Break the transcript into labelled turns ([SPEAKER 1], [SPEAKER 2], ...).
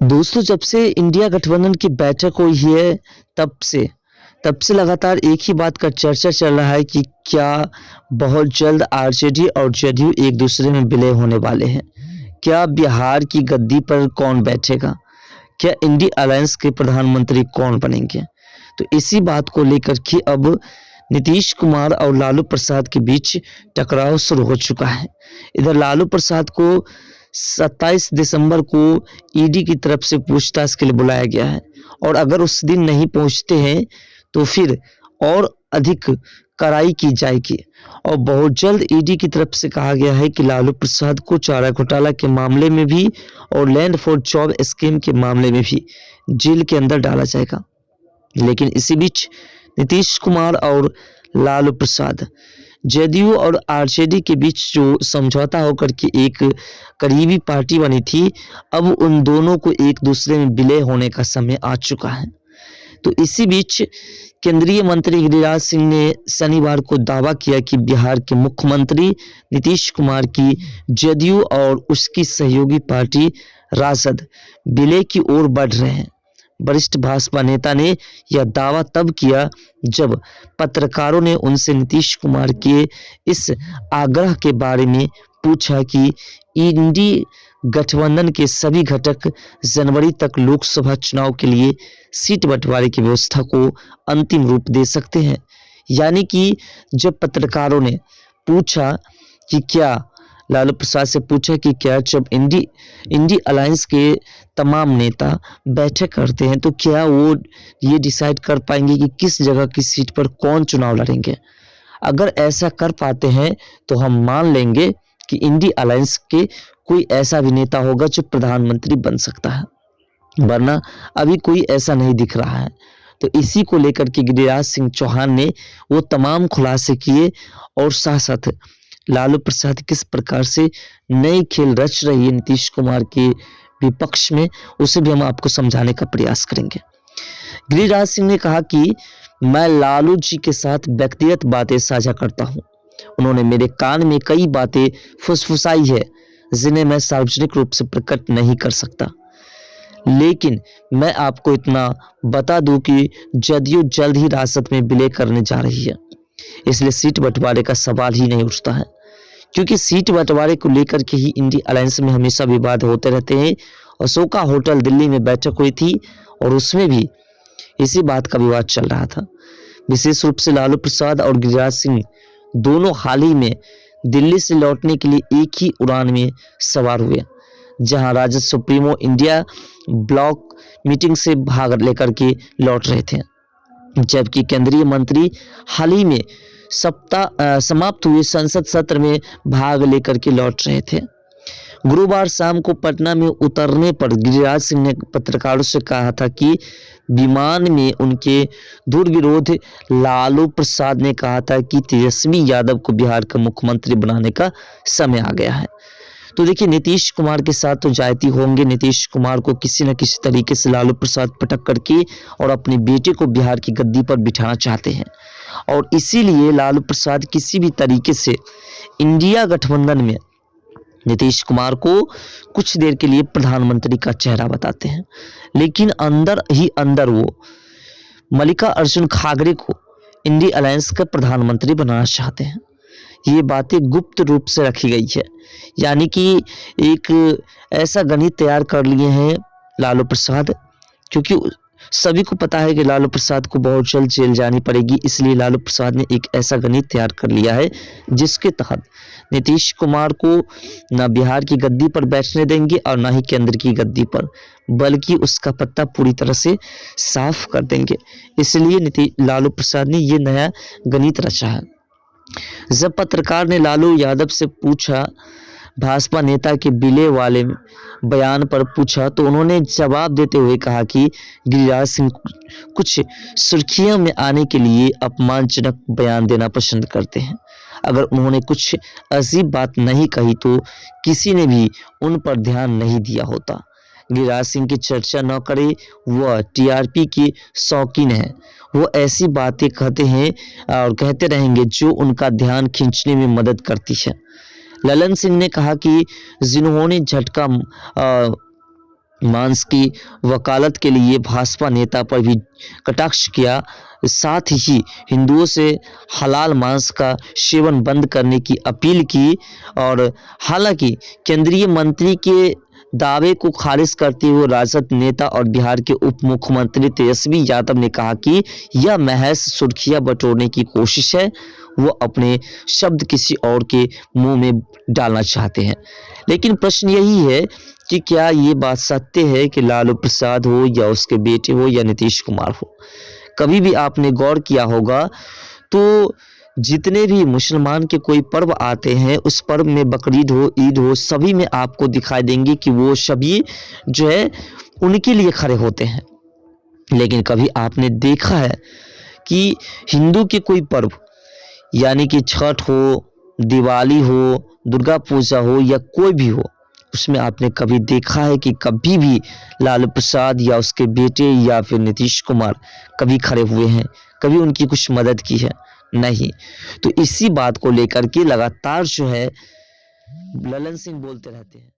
[SPEAKER 1] दोस्तों, जब से इंडिया गठबंधन की बैठक हुई है तब से लगातार एक ही बात का चर्चा चल रहा है कि क्या बहुत जल्द आरजेडी और जेडीयू एक दूसरे में विलय होने वाले हैं। क्या बिहार की गद्दी पर कौन बैठेगा, क्या इंडिया अलायंस के प्रधानमंत्री कौन बनेंगे। तो इसी बात को लेकर के अब नीतीश कुमार और लालू प्रसाद के बीच टकराव शुरू हो चुका है। इधर लालू प्रसाद को 27 दिसंबर को ईडी की तरफ से पूछताछ के लिए बुलाया गया है और अगर उस दिन नहीं पहुंचते हैं तो फिर और अधिक कार्रवाई की जाएगी। और बहुत जल्द ईडी की तरफ से कहा गया है कि लालू प्रसाद को चारा घोटाला के मामले में भी और लैंड फॉर जॉब स्कीम के मामले में भी जेल के अंदर डाला जाएगा। लेकिन इसी बीच नीतीश कुमार और लालू प्रसाद, जेडीयू और आरजेडी के बीच जो समझौता होकर के एक करीबी पार्टी बनी थी, अब उन दोनों को एक दूसरे में विलय होने का समय आ चुका है। तो इसी बीच केंद्रीय मंत्री गिरिराज सिंह ने शनिवार को दावा किया कि बिहार के मुख्यमंत्री नीतीश कुमार की जेडीयू और उसकी सहयोगी पार्टी राजद विलय की ओर बढ़ रहे हैं। वरिष्ठ भाजपा नेता ने यह दावा तब किया जब पत्रकारों ने उनसे नीतीश कुमार के इस आग्रह के बारे में पूछा कि इंडी गठबंधन के सभी घटक जनवरी तक लोकसभा चुनाव के लिए सीट बंटवारे की व्यवस्था को अंतिम रूप दे सकते हैं। यानी कि जब पत्रकारों ने पूछा कि क्या लालू प्रसाद से पूछा कि क्या जब इंडी अलायंस के तमाम नेता बैठक करते हैं तो क्या वो ये डिसाइड कर पाएंगे कि किस जगह की सीट पर कौन चुनाव लड़ेंगे। अगर ऐसा कर पाते हैं तो हम मान लेंगे कि इंडी अलायंस के कोई ऐसा भी नेता होगा जो प्रधानमंत्री बन सकता है, वरना अभी कोई ऐसा नहीं दिख रहा है। तो इसी को लेकर के गिरिराज सिंह चौहान ने वो तमाम खुलासे किए और साथ साथ लालू प्रसाद किस प्रकार से नई खेल रच रही है नीतीश कुमार के विपक्ष में, उसे भी हम आपको समझाने का प्रयास करेंगे। गिरिराज सिंह ने कहा कि मैं लालू जी के साथ व्यक्तिगत बातें साझा करता हूं। उन्होंने मेरे कान में कई बातें फुसफुसाई है जिन्हें मैं सार्वजनिक रूप से प्रकट नहीं कर सकता, लेकिन मैं आपको इतना बता दूं कि जेडीयू जल्द ही राजद में विलय करने जा रही है, इसलिए सीट बंटवारे का सवाल ही नहीं उठता है। क्योंकि सीट बंटवारे को लेकर के ही इंडी अलायंस में हमेशा विवाद होते रहते हैं। अशोका होटल दिल्ली में बैठक हुई थी और उसमें भी इसी बात का विवाद चल रहा था। विशेष रूप से लालू प्रसाद और गिरिराज सिंह दोनों हाल ही में दिल्ली से लौटने के लिए एक ही उड़ान में सवार हुए, जहां RJD supremo India bloc meeting से भाग लेकर के लौट रहे थे, जबकि केंद्रीय मंत्री हाल ही में समाप्त हुए संसद सत्र में भाग लेकर के लौट रहे थे। गुरुवार शाम को पटना में उतरने पर गिरिराज सिंह ने पत्रकारों से कहा था कि विमान में उनके दूर विरोध लालू प्रसाद ने कहा था कि तेजस्वी यादव को बिहार का मुख्यमंत्री बनाने का समय आ गया है। तो देखिए, नीतीश कुमार के साथ तो जायती होंगे। नीतीश कुमार को किसी न किसी तरीके से लालू प्रसाद पटक करके और अपने बेटे को बिहार की गद्दी पर बिठाना चाहते हैं और इसीलिए लालू प्रसाद किसी भी तरीके से इंडिया गठबंधन में नीतीश कुमार को कुछ देर के लिए प्रधानमंत्री का चेहरा बताते हैं, लेकिन अंदर ही अंदर वो मल्लिकार्जुन खड़गे को इंडी अलायंस का प्रधानमंत्री बनाना चाहते हैं। ये बातें गुप्त रूप से रखी गई है, यानी कि एक ऐसा गणित तैयार कर लिए हैं लालू प्रसाद, क्योंकि सभी को पता है कि लालू प्रसाद को बहुत जल्द जेल जानी पड़ेगी। इसलिए लालू प्रसाद ने एक ऐसा गणित तैयार कर लिया है जिसके तहत नीतीश कुमार को ना बिहार की गद्दी पर बैठने देंगे और ना ही केंद्र की गद्दी पर, बल्कि उसका पत्ता पूरी तरह से साफ कर देंगे। इसलिए लालू प्रसाद ने ये नया गणित रचा है। जब पत्रकार ने लालू यादव से पूछा, भाजपा नेता के विलय वाले बयान पर पूछा, तो उन्होंने जवाब देते हुए कहा कि गिरिराज सिंह कुछ सुर्खियों में आने के लिए अपमानजनक बयान देना पसंद करते हैं। अगर उन्होंने कुछ अजीब बात नहीं कही तो किसी ने भी उन पर ध्यान नहीं दिया होता। गिरिराज सिंह की चर्चा न करे, वह टीआरपी के शौकीन है। वो ऐसी बातें कहते हैं और कहते रहेंगे जो उनका ध्यान खींचने में मदद करती है। ललन सिंह ने कहा कि जिन्होंने झटका मांस की वकालत के लिए भाजपा नेता पर भी कटाक्ष किया। साथ ही हिंदुओं से हलाल मांस का सेवन बंद करने की अपील की। और हालांकि केंद्रीय मंत्री के दावे को खारिज करते हुए राजद नेता और बिहार के उप मुख्यमंत्री तेजस्वी यादव ने कहा कि यह महज सुर्खियां बटोरने की कोशिश है। वो अपने शब्द किसी और के मुंह में डालना चाहते हैं। लेकिन प्रश्न यही है कि क्या ये बात सत्य है कि लालू प्रसाद हो या उसके बेटे हो या नीतीश कुमार हो। कभी भी आपने गौर किया होगा तो जितने भी मुसलमान के कोई पर्व आते हैं, उस पर्व में बकरीद हो, ईद हो, सभी में आपको दिखाई देंगे कि वो सभी जो है उनके लिए खड़े होते हैं। लेकिन कभी आपने देखा है कि हिंदू के कोई पर्व यानी कि छठ हो, दिवाली हो, दुर्गा पूजा हो या कोई भी हो, उसमें आपने कभी देखा है कि कभी भी लालू प्रसाद या उसके बेटे या फिर नीतीश कुमार कभी खड़े हुए हैं, कभी उनकी कुछ मदद की है? नहीं। तो इसी बात को लेकर के लगातार जो है ललन सिंह बोलते रहते हैं।